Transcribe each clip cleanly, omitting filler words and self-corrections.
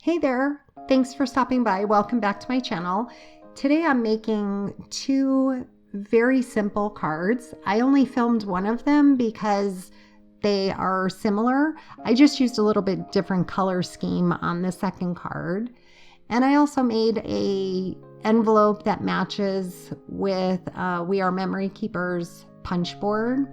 Hey there, thanks for stopping by. Welcome back to my channel. Today I'm making two very simple cards. I only filmed one of them because they are similar. I just used a little bit different color scheme on the second card. And I also made a envelope that matches with We Are Memory Keepers punch board.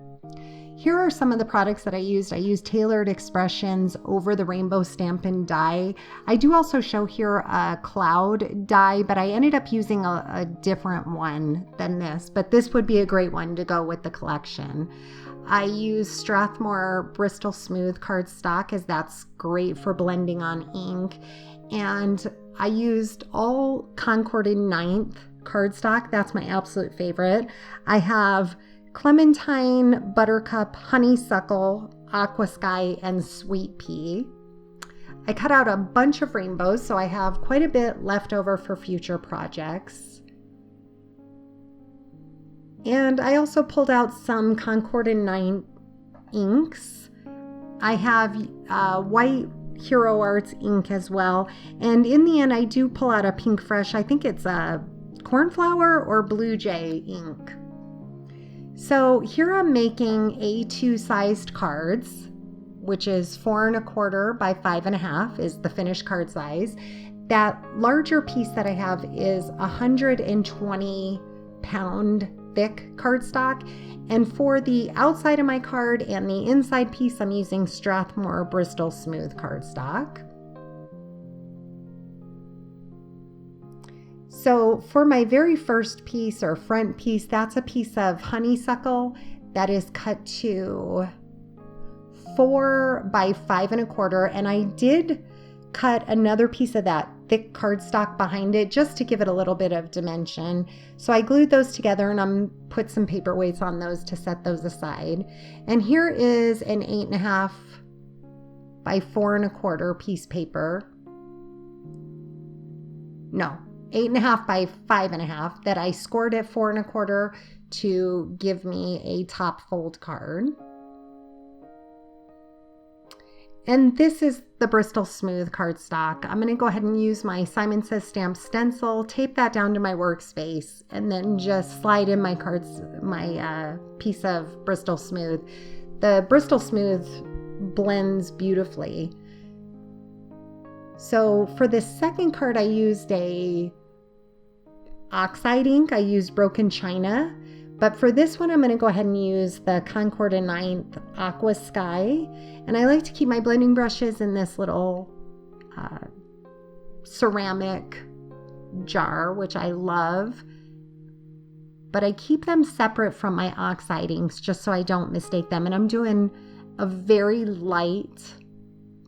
Here are some of the products that I used. I used Tailored Expressions Over the Rainbow Stampin' Die. I do also show here a cloud die, but I ended up using a different one than this, but this would be a great one to go with the collection. I used Strathmore Bristol Smooth cardstock, as that's great for blending on ink. And I used all Concorded 9th cardstock. That's my absolute favorite. I have Clementine, Buttercup, Honeysuckle, Aqua Sky, and Sweet Pea. I cut out a bunch of rainbows, so I have quite a bit left over for future projects. And I also pulled out some Concorded 9 inks. I have white Hero Arts ink as well. And in the end, I do pull out a Pink Fresh. I think it's a Cornflower or Blue Jay ink. So here I'm making A2 sized cards, which is 4 1/4 by 5 1/2 is the finished card size. That larger piece that I have is 120 pound thick cardstock. And for the outside of my card and the inside piece, I'm using Strathmore Bristol Smooth cardstock. So for my very first piece or front piece, that's a piece of honeysuckle that is cut to 4 by 5 1/4. And I did cut another piece of that thick cardstock behind it just to give it a little bit of dimension. So I glued those together and I'm put some paperweights on those to set those aside. And here is an 8 1/2 by 4 1/4 piece paper. No, 8 1/2 by 5 1/2 that I scored at 4 1/4 to give me a top fold card. And this is the Bristol Smooth cardstock. I'm going to go ahead and use my Simon Says Stamp stencil, tape that down to my workspace, and then just slide in my cards, my piece of Bristol Smooth. The Bristol Smooth blends beautifully. So for this second card, I used a oxide ink. I used Broken China. But for this one, I'm going to go ahead and use the Concorded 9th Aqua Sky. And I like to keep my blending brushes in this little ceramic jar, which I love. But I keep them separate from my oxide inks just so I don't mistake them. And I'm doing a very light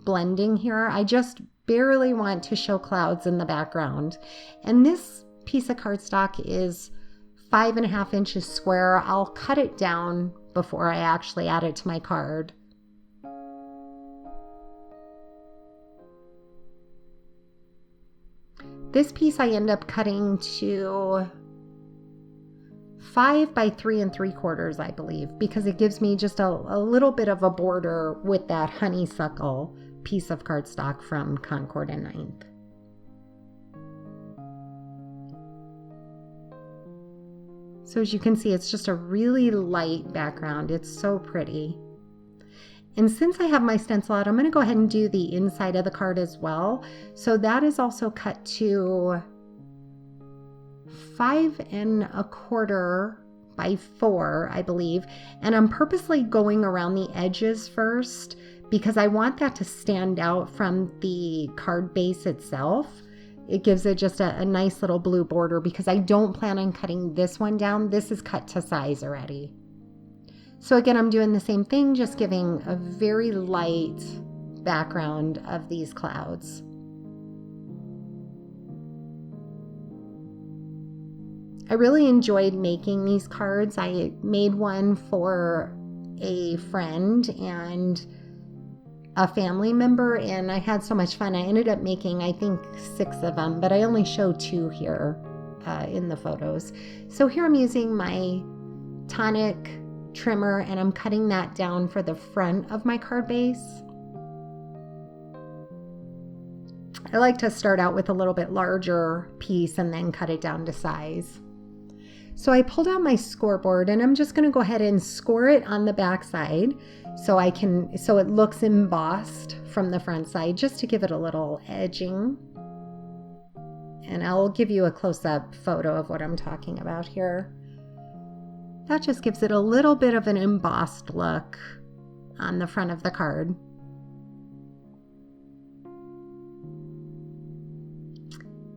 blending here. I just barely want to show clouds in the background. And this piece of cardstock is 5 1/2 inches square. I'll cut it down before I actually add it to my card. This piece I end up cutting to 5 by 3 3/4, I believe, because it gives me just a little bit of a border with that honeysuckle piece of cardstock from Concorded 9th. So as you can see, it's just a really light background. It's so pretty. And since I have my stencil out, I'm going to go ahead and do the inside of the card as well. So that is also cut to 5 1/4 by 4, I believe. And I'm purposely going around the edges first because I want that to stand out from the card base itself. It gives it just a nice little blue border because I don't plan on cutting this one down. This is cut to size already. So again, I'm doing the same thing, just giving a very light background of these clouds. I really enjoyed making these cards. I made one for a friend and a family member, and I had so much fun. I ended up making, I think, 6 of them, but I only show 2 here in the photos. So here I'm using my tonic trimmer and I'm cutting that down for the front of my card base. I like to start out with a little bit larger piece and then cut it down to size. So I pulled out my scoreboard and I'm just going to go ahead and score it on the back side so it looks embossed from the front side, just to give it a little edging. And I'll give you a close-up photo of what I'm talking about here. That just gives it a little bit of an embossed look on the front of the card.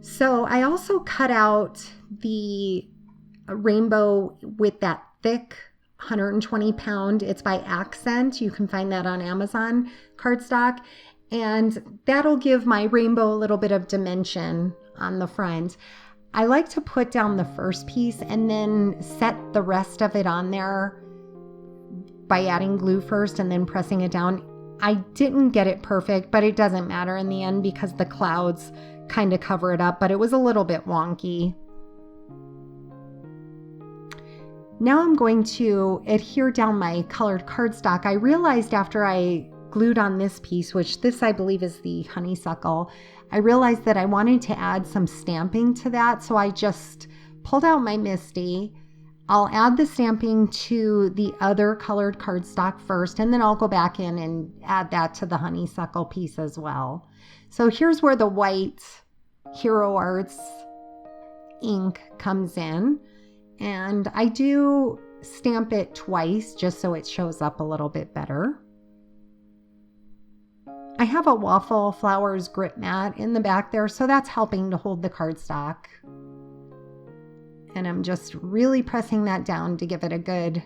So I also cut out the rainbow with that thick 120 pound, it's by Accent. You can find that on Amazon cardstock. And that'll give my rainbow a little bit of dimension on the front. I like to put down the first piece and then set the rest of it on there by adding glue first and then pressing it down. I didn't get it perfect, but it doesn't matter in the end because the clouds kind of cover it up, but it was a little bit wonky. Now I'm going to adhere down my colored cardstock. I realized after I glued on this piece, which this I believe is the honeysuckle, I realized that I wanted to add some stamping to that. So I just pulled out my Misty. I'll add the stamping to the other colored cardstock first, and then I'll go back in and add that to the honeysuckle piece as well. So here's where the white Hero Arts ink comes in. And I do stamp it twice just so it shows up a little bit better. I have a Waffle Flowers grip mat in the back there, so that's helping to hold the cardstock. And I'm just really pressing that down to give it a good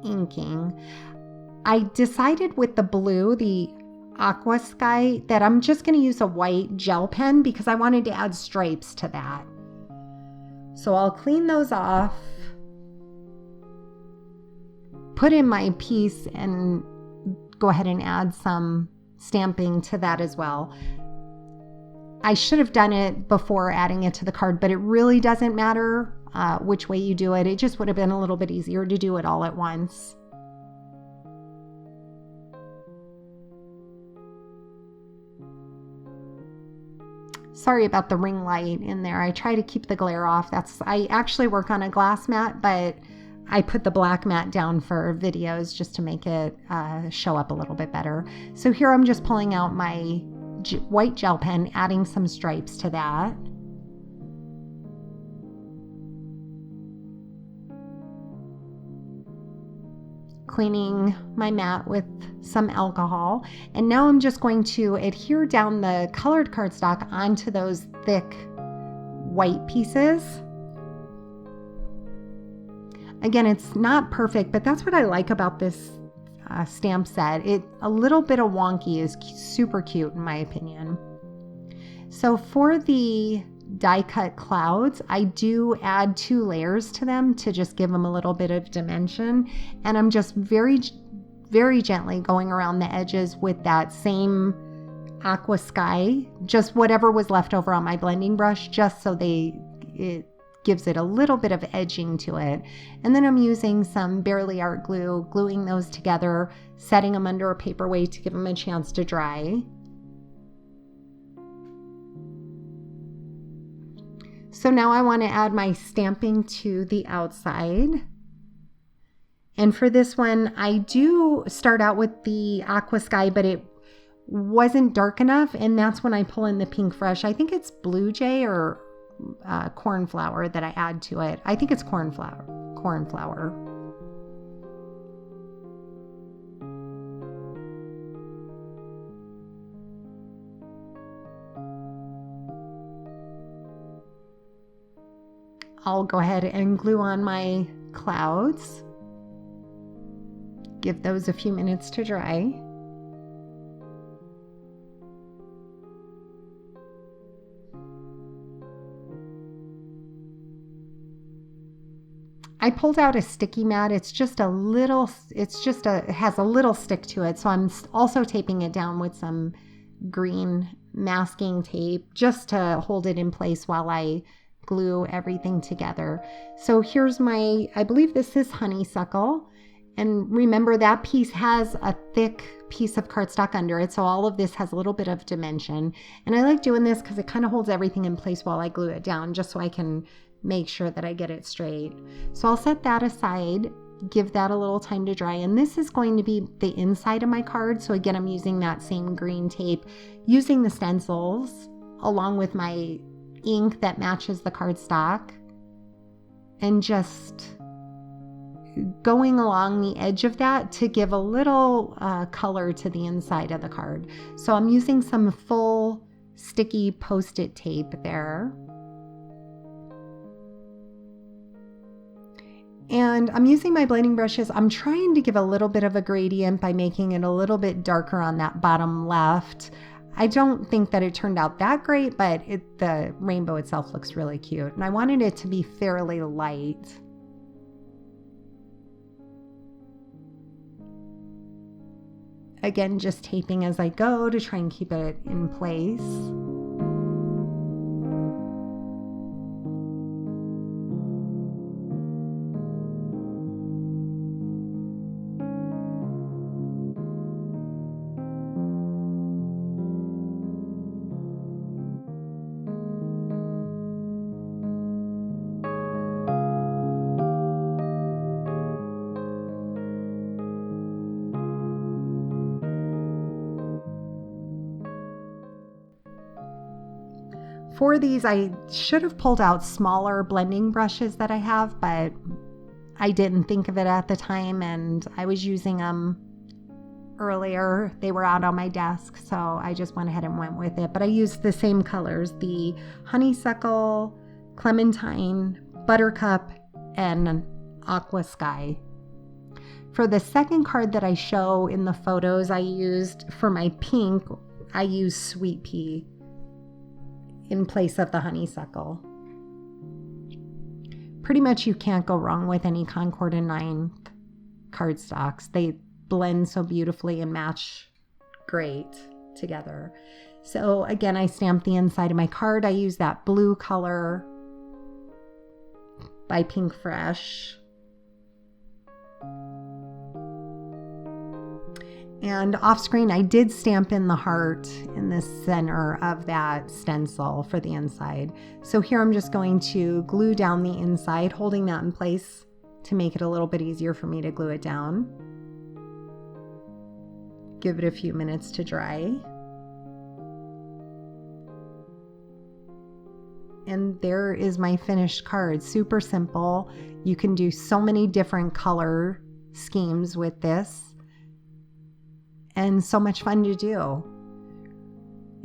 inking. I decided with the blue, the Aqua Sky, that I'm just going to use a white gel pen because I wanted to add stripes to that. So I'll clean those off, put in my piece, and go ahead and add some stamping to that as well. I should have done it before adding it to the card, but it really doesn't matter which way you do it. It just would have been a little bit easier to do it all at once. Sorry about the ring light in there. I try to keep the glare off. I actually work on a glass mat, but I put the black mat down for videos just to make it show up a little bit better. So here I'm just pulling out my white gel pen, adding some stripes to that. Cleaning my mat with some alcohol. And now I'm just going to adhere down the colored cardstock onto those thick white pieces. Again, it's not perfect, but that's what I like about this stamp set. A little bit of wonky is super cute in my opinion. So for the die cut clouds, I do add 2 layers to them to just give them a little bit of dimension. And I'm just very, very gently going around the edges with that same Aqua Sky, just whatever was left over on my blending brush, just so it gives it a little bit of edging to it. And then I'm using some Barely Art glue, gluing those together, setting them under a paperweight to give them a chance to dry. So now I want to add my stamping to the outside. And for this one, I do start out with the Aqua Sky, but it wasn't dark enough. And that's when I pull in the Pink Fresh. I think it's Blue Jay or cornflower that I add to it. I think it's cornflower. I'll go ahead and glue on my clouds. Give those a few minutes to dry. I pulled out a sticky mat. It has a little stick to it. So I'm also taping it down with some green masking tape just to hold it in place while I glue everything together. So here's I believe this is honeysuckle. And remember that piece has a thick piece of cardstock under it. So all of this has a little bit of dimension. And I like doing this because it kind of holds everything in place while I glue it down, just so I can make sure that I get it straight. So I'll set that aside, give that a little time to dry. And this is going to be the inside of my card. So again, I'm using that same green tape, using the stencils along with my ink that matches the cardstock, and just going along the edge of that to give a little color to the inside of the card. So I'm using some full sticky Post-it tape there. And I'm using my blending brushes. I'm trying to give a little bit of a gradient by making it a little bit darker on that bottom left. I don't think that it turned out that great, but the rainbow itself looks really cute. And I wanted it to be fairly light. Again, just taping as I go to try and keep it in place. For these, I should have pulled out smaller blending brushes that I have, but I didn't think of it at the time, and I was using them earlier. They were out on my desk, so I just went ahead and went with it. But I used the same colors, the honeysuckle, clementine, buttercup, and aqua sky. For the second card that I show in the photos, I used, for my pink, I used sweet pea in place of the honeysuckle. Pretty much you can't go wrong with any Concord and 9 cardstocks. They blend so beautifully and match great together. So again, I stamped the inside of my card. I use that blue color by Pink Fresh. And off screen, I did stamp in the heart in the center of that stencil for the inside. So here I'm just going to glue down the inside, holding that in place to make it a little bit easier for me to glue it down. Give it a few minutes to dry. And there is my finished card. Super simple. You can do so many different color schemes with this. And so much fun to do.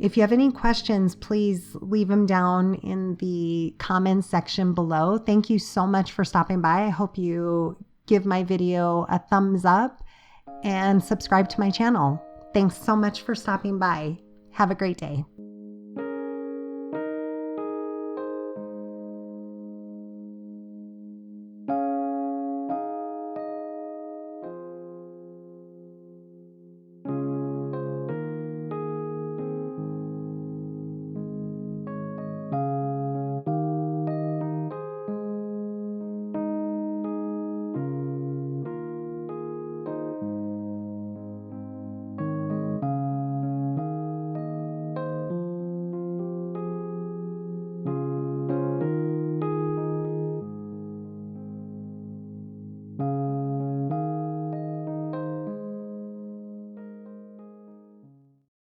If you have any questions, please leave them down in the comments section below. Thank you so much for stopping by. I hope you give my video a thumbs up and subscribe to my channel. Thanks so much for stopping by. Have a great day.